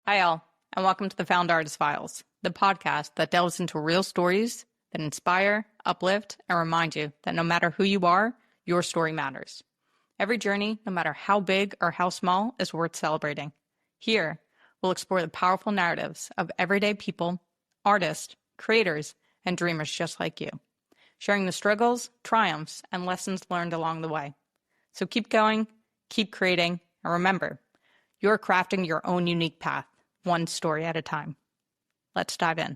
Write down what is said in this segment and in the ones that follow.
Hi, all, and welcome to the Found Artist Files, the podcast that delves into real stories that inspire, uplift, and remind you that no matter who you are, your story matters. Every journey, no matter how big or how small, is worth celebrating. Here, we'll explore the powerful narratives of everyday people, artists, creators, and dreamers just like you, sharing the struggles, triumphs, and lessons learned along the way. So keep going, keep creating, and remember, you're crafting your own unique path, one story at a time. Let's dive in.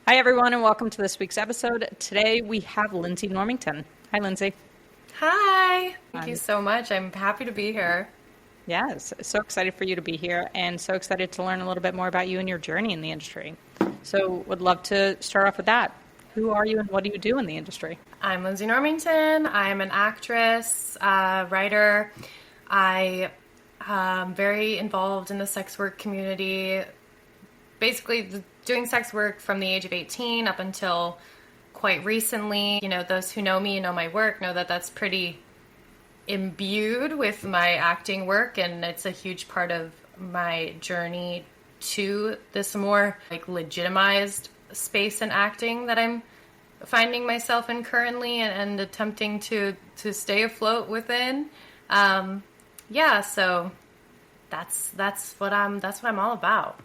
Hi, everyone, and welcome to this week's episode. Today, we have Lindsey Normington. Hi, Lindsey. Hi. Thank you so much. I'm happy to be here. Yes, so excited for you to be here and so excited to learn a little bit more about you and your journey in the industry. So would love to start off with that. Who are you and what do you do in the industry? I'm Lindsey Normington. I'm an actress, writer. I am very involved in the sex work community, basically doing sex work from the age of 18 up until quite recently. You know, those who know me, know my work, know that that's pretty imbued with my acting work, and it's a huge part of my journey to this more like legitimized space in acting that I'm finding myself in currently and attempting to stay afloat within. So that's what I'm all about.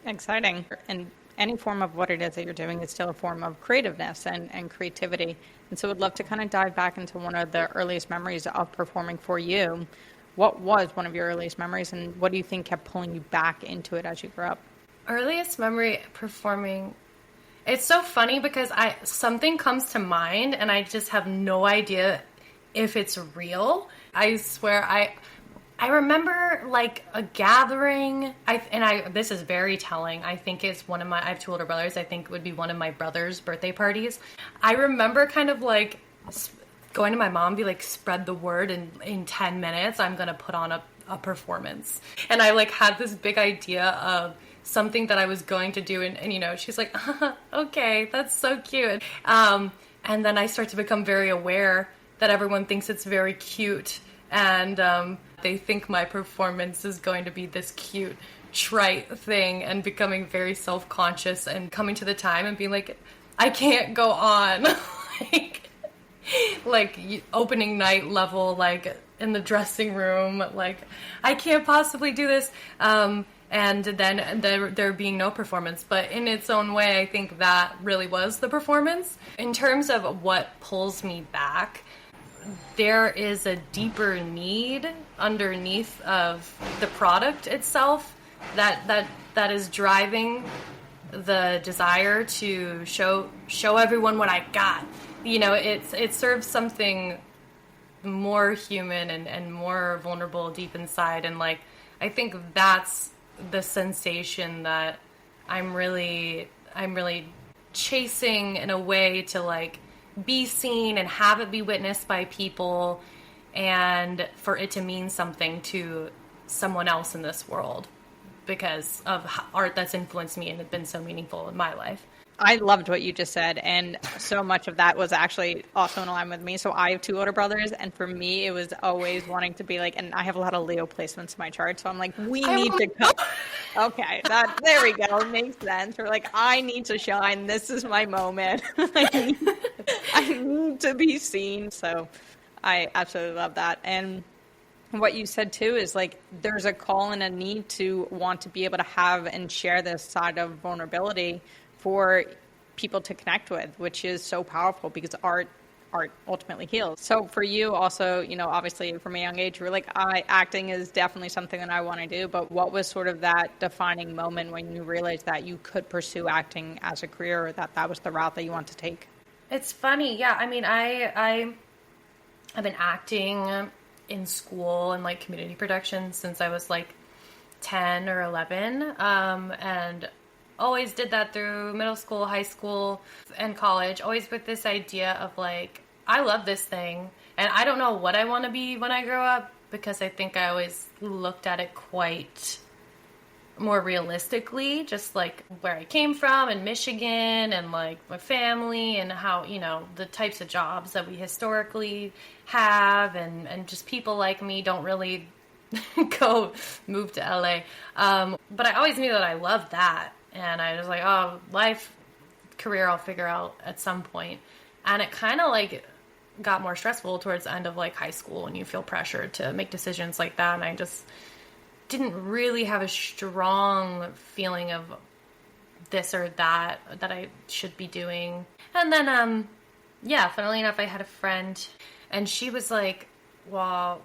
Exciting. And any form of what it is that you're doing is still a form of creativeness and creativity. And so I'd love to kind of dive back into one of the earliest memories of performing for you. What was one of your earliest memories, and what do you think kept pulling you back into it as you grew up? Earliest memory performing. It's so funny because something comes to mind and I just have no idea if it's real. I swear I remember like a gathering, this is very telling. I think it's I have two older brothers. I think it would be one of my brother's birthday parties. I remember kind of like going to my mom and be like, spread the word, and in 10 minutes, I'm going to put on a performance. And I like had this big idea of something that I was going to do. And you know, she's like, okay, that's so cute. And then I start to become very aware that everyone thinks it's very cute. And they think my performance is going to be this cute, trite thing, and becoming very self-conscious and coming to the time and being like, I can't go on. like opening night level, like in the dressing room, like I can't possibly do this. And then there being no performance. But in its own way, I think that really was the performance. In terms of what pulls me back, there is a deeper need underneath of the product itself that is driving the desire to show everyone what I got. You know, it serves something more human and more vulnerable deep inside, and like I think that's the sensation that I'm really chasing in a way to like be seen and have it be witnessed by people, and for it to mean something to someone else in this world because of art that's influenced me and has been so meaningful in my life. I loved what you just said, and so much of that was actually also in line with me. So I have two older brothers, and for me, it was always wanting to be like, and I have a lot of Leo placements in my chart, so I'm like, we need to come. Okay, there we go. It makes sense. We're like, I need to shine. This is my moment. I need to be seen. So I absolutely love that. And what you said too is like, there's a call and a need to want to be able to have and share this side of vulnerability for people to connect with, which is so powerful because art ultimately heals. So for you also, you know, obviously from a young age, you were like, acting is definitely something that I want to do. But what was sort of that defining moment when you realized that you could pursue acting as a career, or that was the route that you want to take? It's funny. Yeah. I mean, I've been acting in school and like community productions since I was like 10 or 11. And always did that through middle school, high school, and college, always with this idea of like, I love this thing, and I don't know what I want to be when I grow up, because I think I always looked at it quite more realistically, just like where I came from in Michigan and like my family and how, you know, the types of jobs that we historically have and just people like me don't really go move to LA. But I always knew that I loved that. And I was like, oh, life, career, I'll figure out at some point. And it kind of like got more stressful towards the end of like high school when you feel pressure to make decisions like that. And I just didn't really have a strong feeling of this or that I should be doing. And then, funnily enough, I had a friend and she was like, well,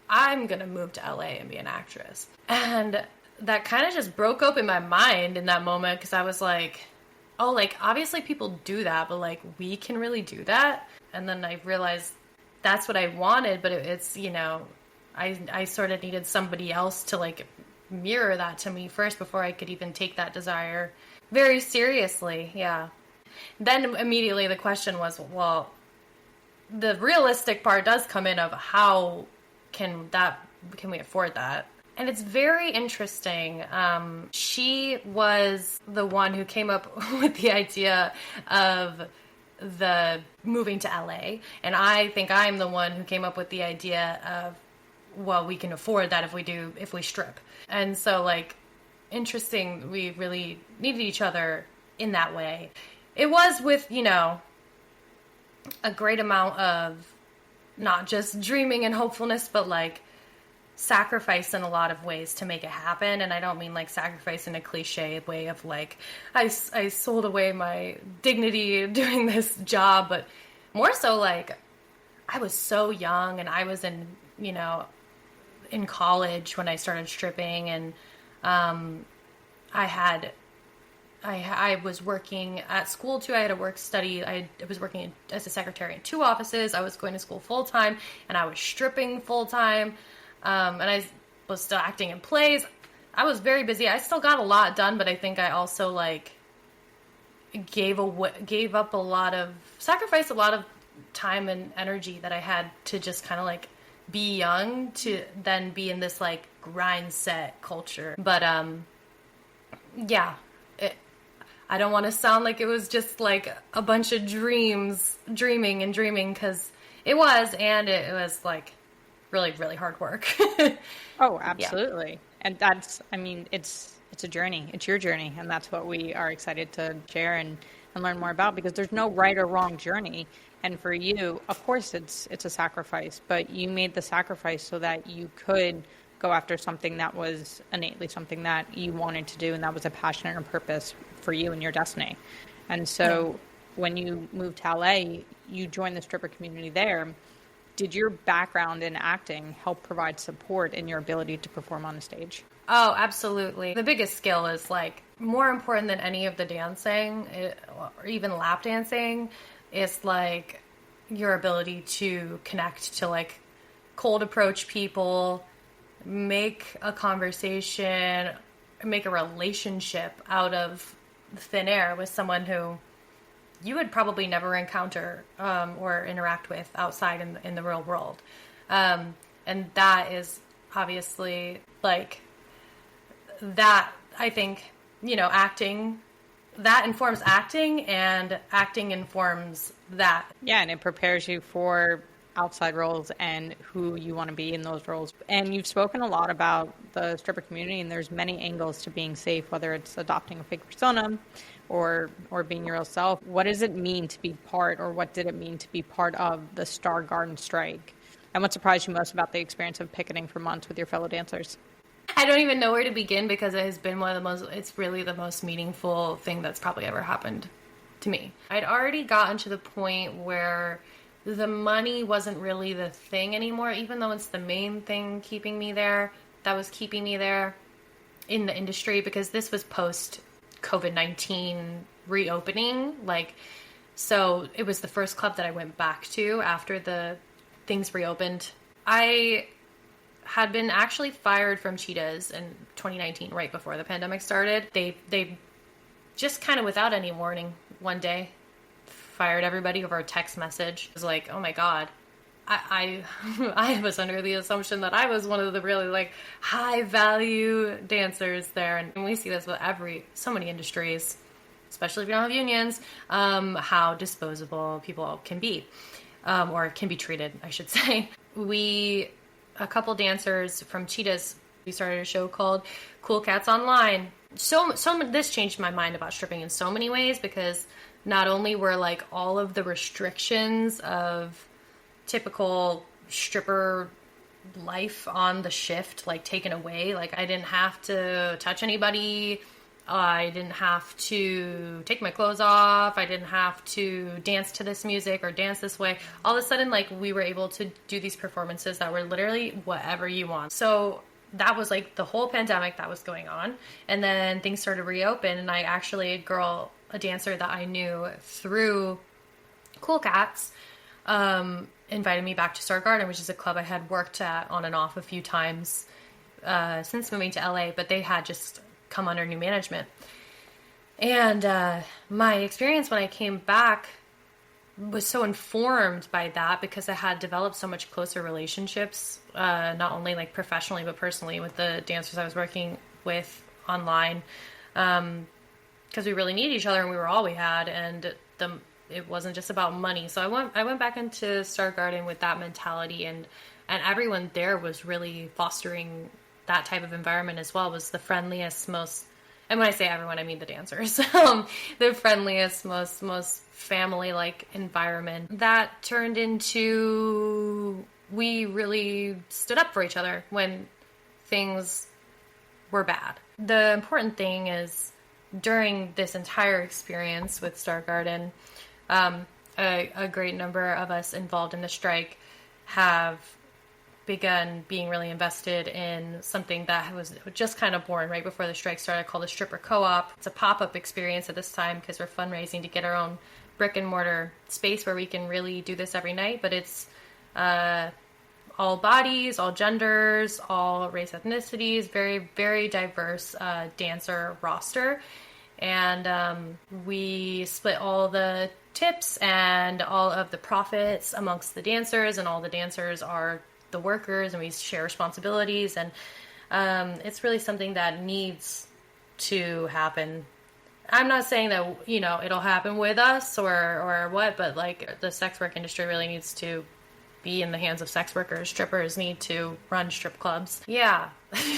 I'm going to move to LA and be an actress. And that kind of just broke open my mind in that moment because I was like, oh, like, obviously people do that, but, like, we can really do that? And then I realized that's what I wanted, but it's, you know, I sort of needed somebody else to, like, mirror that to me first before I could even take that desire very seriously, yeah. Then immediately the question was, well, the realistic part does come in of how can we afford that? And it's very interesting. She was the one who came up with the idea of the moving to LA. And I think I'm the one who came up with the idea of, well, we can afford that if we strip. And so, like, interesting, we really needed each other in that way. It was with, you know, a great amount of not just dreaming and hopefulness, but, like, sacrifice in a lot of ways to make it happen. And I don't mean like sacrifice in a cliche way of like I sold away my dignity doing this job, but more so like I was so young and I was in college when I started stripping, and I was working at school too. I had a study. I was working as a secretary in 2 offices. I was going to school full time and I was stripping full time. And I was still acting in plays. I was very busy. I still got a lot done, but I think I also like sacrificed a lot of time and energy that I had to just kind of like be young to then be in this like grind set culture. But I don't want to sound like it was just like a bunch of dreaming, because it was, and it was like really, really hard work. Oh, absolutely. Yeah. And that's, I mean, it's a journey. It's your journey. And that's what we are excited to share and learn more about, because there's no right or wrong journey. And for you, of course, it's a sacrifice, but you made the sacrifice so that you could go after something that was innately something that you wanted to do, and that was a passion and a purpose for you and your destiny. And so when you moved to LA, you joined the stripper community there. Did your background in acting help provide support in your ability to perform on the stage? Oh, absolutely. The biggest skill is like more important than any of the dancing, or even lap dancing, is like your ability to connect to like cold approach people, make a conversation, make a relationship out of thin air with someone who you would probably never encounter or interact with outside in the real world. And that is obviously like that, I think, acting, that informs acting, and acting informs that. Yeah, and it prepares you for outside roles and who you want to be in those roles. And you've spoken a lot about the stripper community, and there's many angles to being safe, whether it's adopting a fake persona or being your real self. What does it mean to be part, or what did it mean to be part of the Stargarden Strike? And what surprised you most about the experience of picketing for months with your fellow dancers? I don't even know where to begin, because it has been it's really the most meaningful thing that's probably ever happened to me. I'd already gotten to the point where the money wasn't really the thing anymore, even though it's the main thing keeping me there. That was keeping me there in the industry, because this was post COVID-19 reopening. So it was the first club that I went back to after the things reopened. I had been actually fired from Cheetahs in 2019, right before the pandemic started. They just kind of without any warning one day fired everybody over a text message. It was like, oh my God. I was under the assumption that I was one of the really like high value dancers there. And we see this with so many industries, especially if you don't have unions, how disposable people can be, or can be treated, I should say. We a couple dancers from Cheetahs. We started a show called Cool Cats Online. This changed my mind about stripping in so many ways, because not only were like all of the restrictions of typical stripper life on the shift like taken away. Like I didn't have to touch anybody. I didn't have to take my clothes off. I didn't have to dance to this music or dance this way. All of a sudden, like, we were able to do these performances that were literally whatever you want. So that was like the whole pandemic that was going on. And then things started to reopen, and I actually, a dancer that I knew through Cool Cats, invited me back to Stargarden, which is a club I had worked at on and off a few times since moving to LA, but they had just come under new management. And my experience when I came back was so informed by that, because I had developed so much closer relationships, not only like professionally but personally, with the dancers I was working with online, because we really needed each other and we were all we had, and it wasn't just about money. So I went back into Stargarden with that mentality, and everyone there was really fostering that type of environment as well. It was the friendliest, most, and when I say everyone, I mean the dancers, the friendliest, most family-like environment that turned into, we really stood up for each other when things were bad. The important thing is, during this entire experience with Stargarden, a great number of us involved in the strike have begun being really invested in something that was just kind of born right before the strike started, called the Stripper Co-op. It's a pop-up experience at this time, because we're fundraising to get our own brick and mortar space where we can really do this every night. But it's all bodies, all genders, all race, ethnicities, very, very diverse dancer roster. And we split all the tips and all of the profits amongst the dancers, and all the dancers are the workers, and we share responsibilities. And it's really something that needs to happen. I'm not saying that, it'll happen with us or what, but like, the sex work industry really needs to be in the hands of sex workers. Strippers need to run strip clubs. Yeah,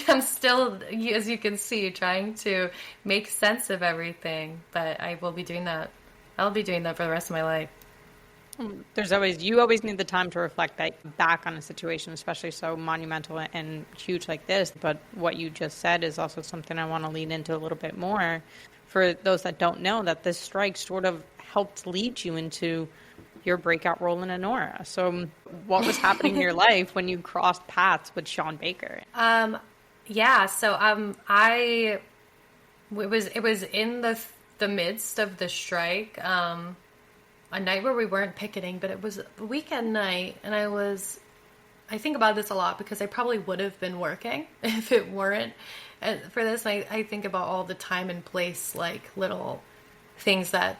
I'm still, as you can see, trying to make sense of everything, but I will be doing that. I'll be doing that for the rest of my life. You always need the time to reflect back on a situation, especially so monumental and huge like this. But what you just said is also something I want to lean into a little bit more. For those that don't know, that this strike sort of helped lead you into your breakout role in Anora. So what was happening in your life when you crossed paths with Sean Baker? It was in the midst of the strike, a night where we weren't picketing, but it was a weekend night, and I think about this a lot, because I probably would have been working if it weren't for this. I think about all the time and place, like little things that,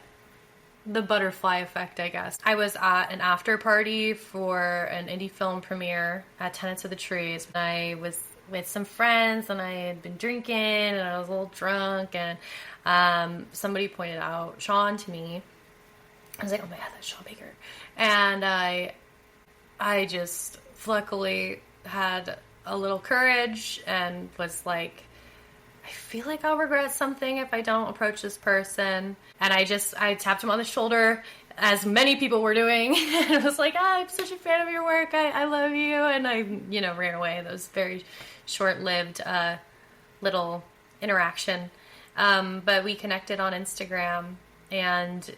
the butterfly effect, I guess. I was at an after party for an indie film premiere at Tenants of the Trees. I was with some friends, and I had been drinking, and I was a little drunk, and somebody pointed out Sean to me. I was like, oh my God, that's Sean Baker. And I just luckily had a little courage and was like, I feel like I'll regret something if I don't approach this person. And I tapped him on the shoulder, as many people were doing. And I was like, I'm such a fan of your work. I love you. And I, ran away. That was very short-lived little interaction. But we connected on Instagram, and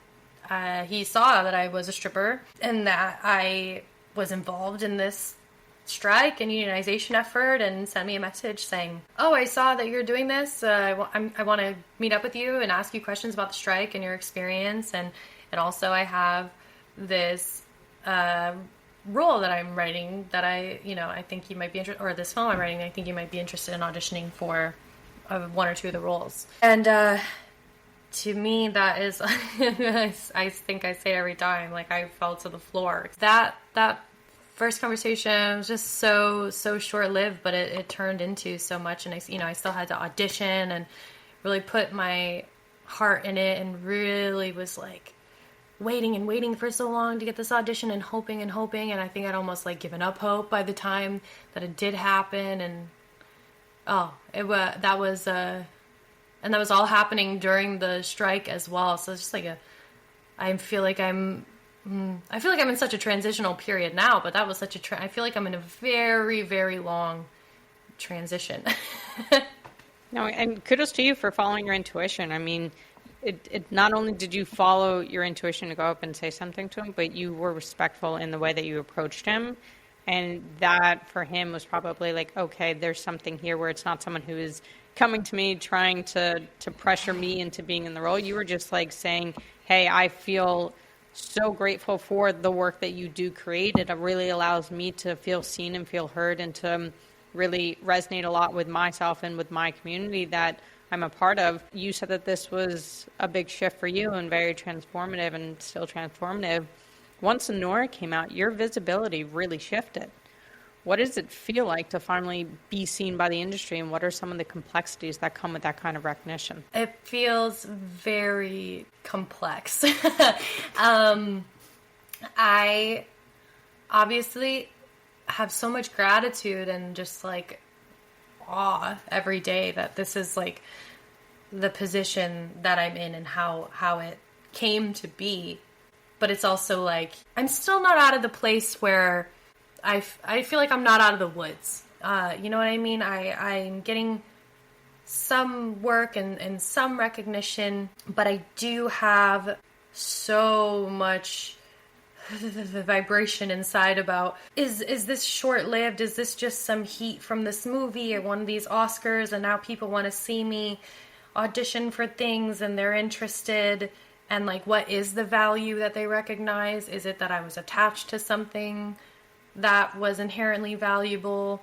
he saw that I was a stripper and that I was involved in this strike and unionization effort, and sent me a message saying, oh, I saw that you're doing this. I want to meet up with you and ask you questions about the strike and your experience. And also I have this role that I'm writing that I think you might be interested, or this film I'm writing, I think you might be interested in auditioning for one or two of the roles. And to me, that is, I think I say it every time, like, I fell to the floor. That first conversation was just so short-lived, but it turned into so much, and I still had to audition and really put my heart in it, and really was like waiting and waiting for so long to get this audition and hoping, and I think I'd almost like given up hope by the time that it did happen. And that was all happening during the strike as well. So it's just like I feel like I'm in such a transitional period now, but that was such I feel like I'm in a very, very long transition. No, and kudos to you for following your intuition. I mean, it not only did you follow your intuition to go up and say something to him, but you were respectful in the way that you approached him. And that for him was probably like, okay, there's something here where it's not someone who is coming to me trying to pressure me into being in the role. You were just like saying, hey, I feel so grateful for the work that you do create. It really allows me to feel seen and feel heard, and to really resonate a lot with myself and with my community that I'm a part of. You said that this was a big shift for you and very transformative, and still transformative. Once Anora came out, your visibility really shifted. What does it feel like to finally be seen by the industry, and what are some of the complexities that come with that kind of recognition? It feels very complex. I obviously have so much gratitude and just like awe every day that this is like the position that I'm in and how it came to be. But it's also like I'm still not out of the place where I feel like I'm not out of the woods. You know what I mean? I'm getting some work and some recognition, but I do have so much the vibration inside about, is this short-lived? Is this just some heat from this movie or one of these Oscars, and now people want to see me audition for things and they're interested? And like, what is the value that they recognize? Is it that I was attached to something that was inherently valuable?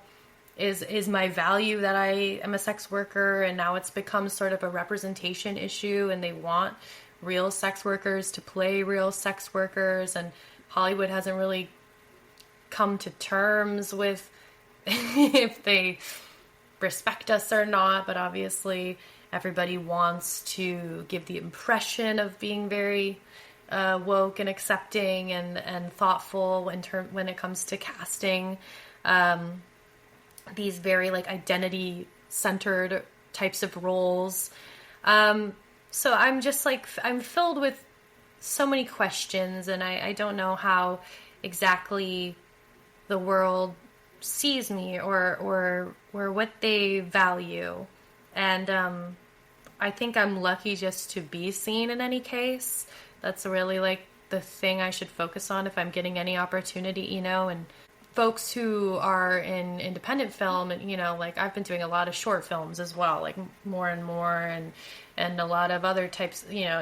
Is my value that I am a sex worker and now it's become sort of a representation issue and they want real sex workers to play real sex workers, and Hollywood hasn't really come to terms with if they respect us or not, but obviously everybody wants to give the impression of being very woke and accepting and thoughtful when it comes to casting these very like identity centered types of roles. So I'm just like, I'm filled with so many questions, and I don't know how exactly the world sees me or what they value. And I think I'm lucky just to be seen in any case. That's really like the thing I should focus on if I'm getting any opportunity, you know. And folks who are in independent film, and you know, like I've been doing a lot of short films as well, like more and more, and a lot of other types, you know,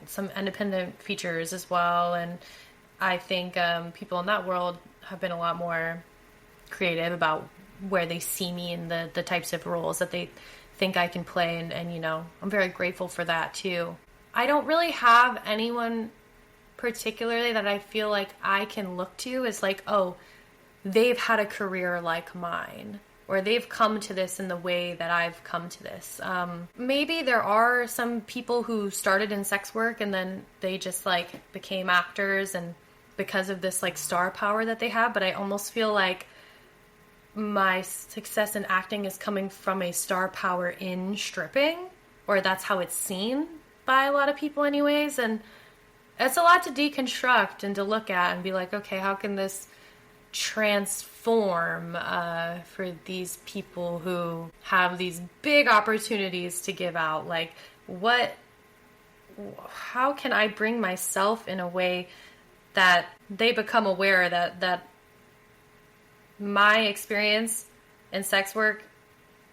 some independent features as well. And I think people in that world have been a lot more creative about where they see me in the types of roles that they think I can play, and you know, I'm very grateful for that too. I don't really have anyone particularly that I feel like I can look to as like, oh, they've had a career like mine, or they've come to this in the way that I've come to this. Maybe there are some people who started in sex work and then they just like became actors, and because of this like star power that they have, but I almost feel like my success in acting is coming from a star power in stripping, or that's how it's seen by a lot of people anyways. And it's a lot to deconstruct and to look at and be like, okay, how can this transform for these people who have these big opportunities to give out? Like, how can I bring myself in a way that they become aware that my experience in sex work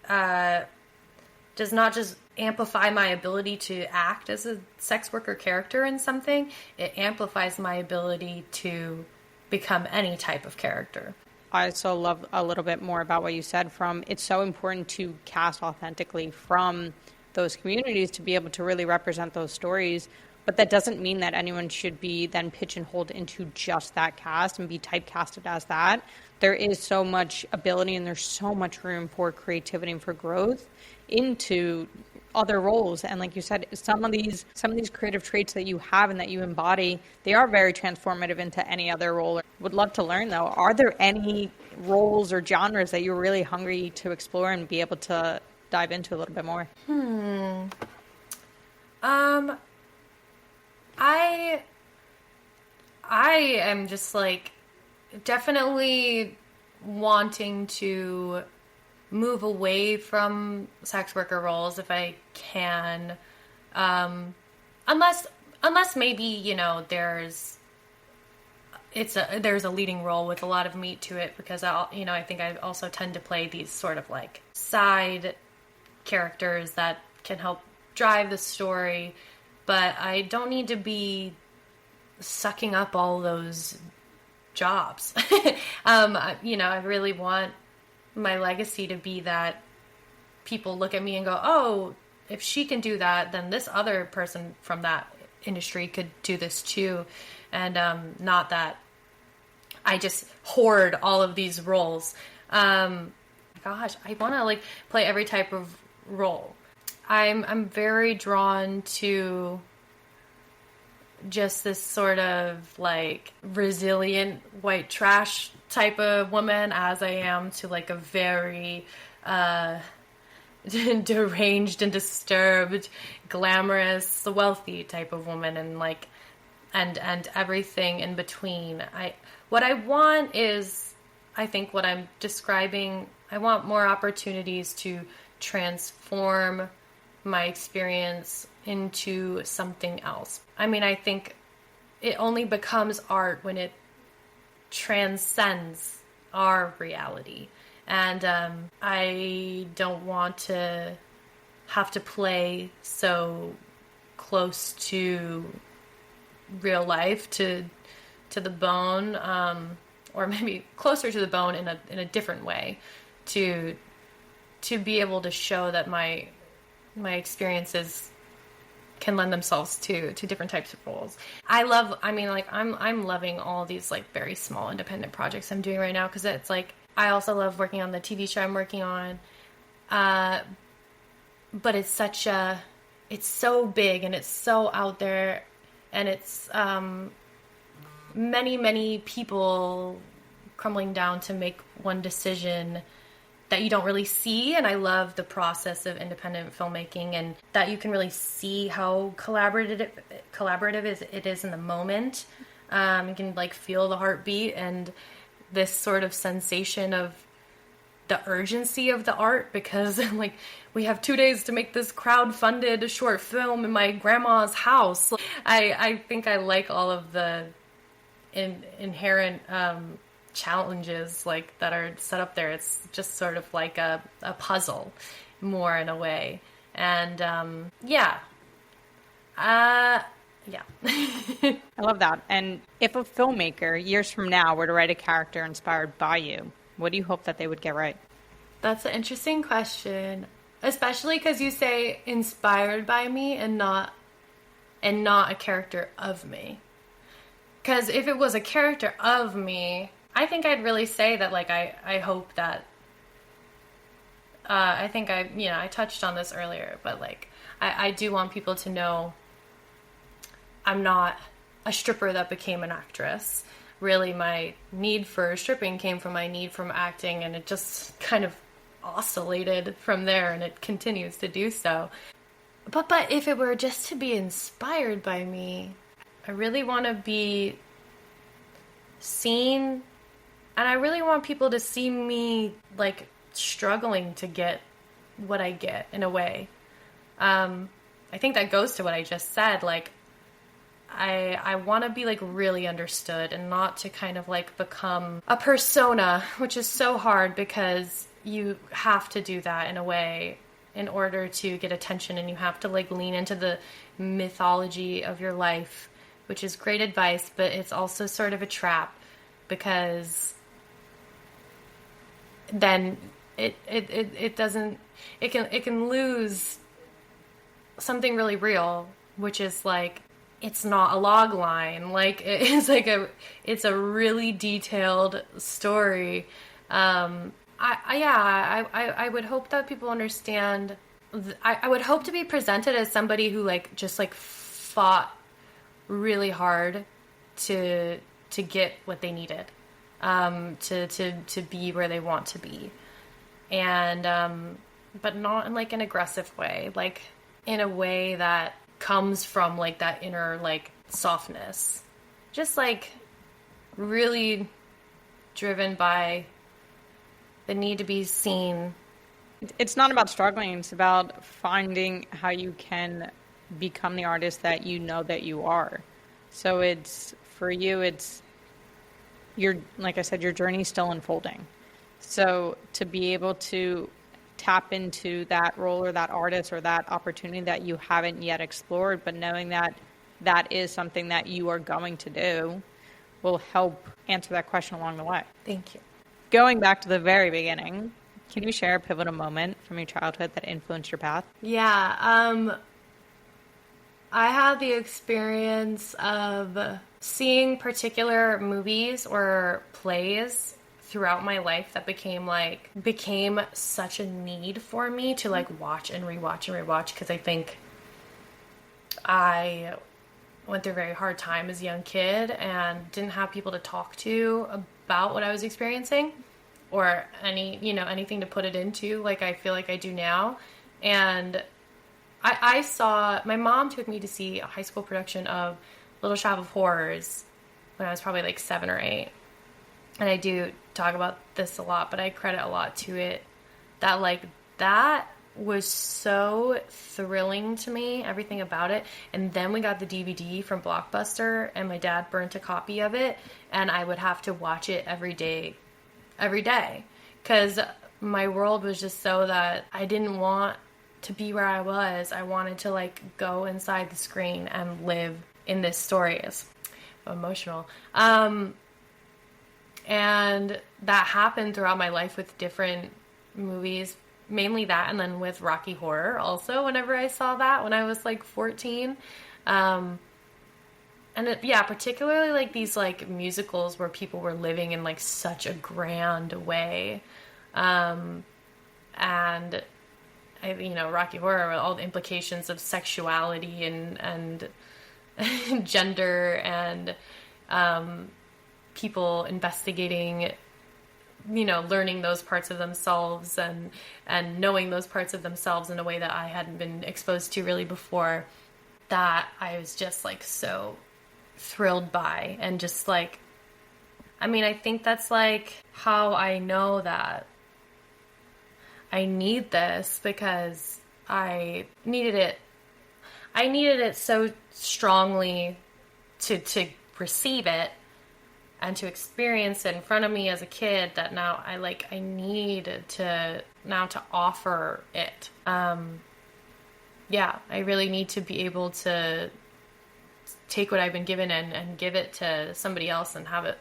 does not just amplify my ability to act as a sex worker character in something, it amplifies my ability to become any type of character. I also love a little bit more about what you said it's so important to cast authentically from those communities to be able to really represent those stories. But that doesn't mean that anyone should be then pigeonholed into just that cast and be typecasted as that. There is so much ability and there's so much room for creativity and for growth into other roles. And like you said, some of these creative traits that you have and that you embody, they are very transformative into any other role. Would love to learn though, are there any roles or genres that you're really hungry to explore and be able to dive into a little bit more? I am just like definitely wanting to move away from sex worker roles if I can, unless maybe, you know, there's a leading role with a lot of meat to it, because I think I also tend to play these sort of like side characters that can help drive the story, but I don't need to be sucking up all those jobs. I really want my legacy to be that people look at me and go, oh, if she can do that, then this other person from that industry could do this too. And not that I just hoard all of these roles. Gosh, I want to like play every type of role. I'm very drawn to just this sort of like resilient white trash type of woman, as I am to like a very deranged and disturbed, glamorous, wealthy type of woman, and like and everything in between. What I want is, I think what I'm describing, I want more opportunities to transform my experience into something else. I mean, I think it only becomes art when it transcends our reality. And I don't want to have to play so close to real life, to the bone, or maybe closer to the bone in a different way, to be able to show that my experiences can lend themselves to different types of roles. I'm loving all these like very small independent projects I'm doing right now, because it's like, I also love working on the TV show I'm working on. But it's so big and it's so out there, and it's many, many people crumbling down to make one decision that you don't really see. And I love the process of independent filmmaking, and that you can really see how collaborative it is in the moment. You can like feel the heartbeat and this sort of sensation of the urgency of the art, because like we have 2 days to make this crowd-funded short film in my grandma's house. I think I like all of the inherent challenges like that are set up there. It's just sort of like a puzzle more in a way. And yeah. I love that. And if a filmmaker years from now were to write a character inspired by you, what do you hope that they would get right? That's an interesting question, especially because you say inspired by me and not a character of me. Because if it was a character of me, I think I'd really say that, like, I hope that, I think I touched on this earlier, but like, I do want people to know I'm not a stripper that became an actress. Really, my need for stripping came from my need from acting, and it just kind of oscillated from there, and it continues to do so. But if it were just to be inspired by me, I really want to be seen, and I really want people to see me like struggling to get what I get in a way. I think that goes to what I just said. Like, I want to be like really understood, and not to kind of like become a persona, which is so hard because you have to do that in a way in order to get attention, and you have to like lean into the mythology of your life, which is great advice, but it's also sort of a trap, because then it can lose something really real, which is like, it's not a log line. Like, it's a really detailed story. I would hope that people understand I would hope to be presented as somebody who like just like fought really hard to get what they needed, to be where they want to be, and but not in like an aggressive way, like in a way that comes from like that inner like softness, just like really driven by the need to be seen. It's not about struggling. It's about finding how you can become the artist that you know that you are. So it's, for you, it's like I said, your journey's still unfolding. So to be able to tap into that role or that artist or that opportunity that you haven't yet explored, but knowing that that is something that you are going to do, will help answer that question along the way. Thank you. Going back to the very beginning, can you share a pivotal moment from your childhood that influenced your path? Yeah, I had the experience of seeing particular movies or plays throughout my life that became such a need for me to like watch and rewatch, because I think I went through a very hard time as a young kid and didn't have people to talk to about what I was experiencing, or anything to put it into like I feel like I do now. And I saw, my mom took me to see a high school production of Little Shop of Horrors when I was probably like 7 or 8. And I do talk about this a lot, but I credit a lot to it. That was so thrilling to me, everything about it. And then we got the DVD from Blockbuster, and my dad burnt a copy of it, and I would have to watch it every day, because my world was just so that I didn't want to be where I was. I wanted to like go inside the screen and live in this story. It's emotional. And that happened throughout my life with different movies, mainly that, and then with Rocky Horror also, whenever I saw that when I was like 14. And particularly like these like musicals where people were living in like such a grand way. And Rocky Horror, all the implications of sexuality and gender, and people investigating, learning those parts of themselves and knowing those parts of themselves in a way that I hadn't been exposed to really before, that I was just like so thrilled by. And just like, I think that's like how I know that I need this, because I needed it so strongly to receive it and to experience it in front of me as a kid, that now I need to offer it. I really need to be able to take what I've been given and give it to somebody else and have it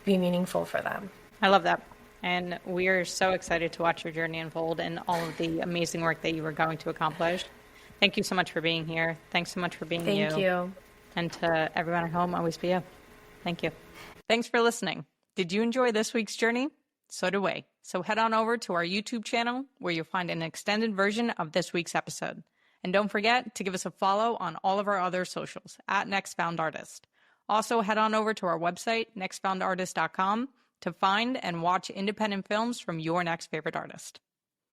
be meaningful for them. I love that. And we are so excited to watch your journey unfold and all of the amazing work that you are going to accomplish. Thank you so much for being here. Thanks so much for being you. Thank you. And to everyone at home, always be you. Thank you. Thanks for listening. Did you enjoy this week's journey? So do we. So head on over to our YouTube channel, where you'll find an extended version of this week's episode. And don't forget to give us a follow on all of our other socials at NextFoundArtist. Also, head on over to our website, nextfoundartist.com, to find and watch independent films from your next favorite artist.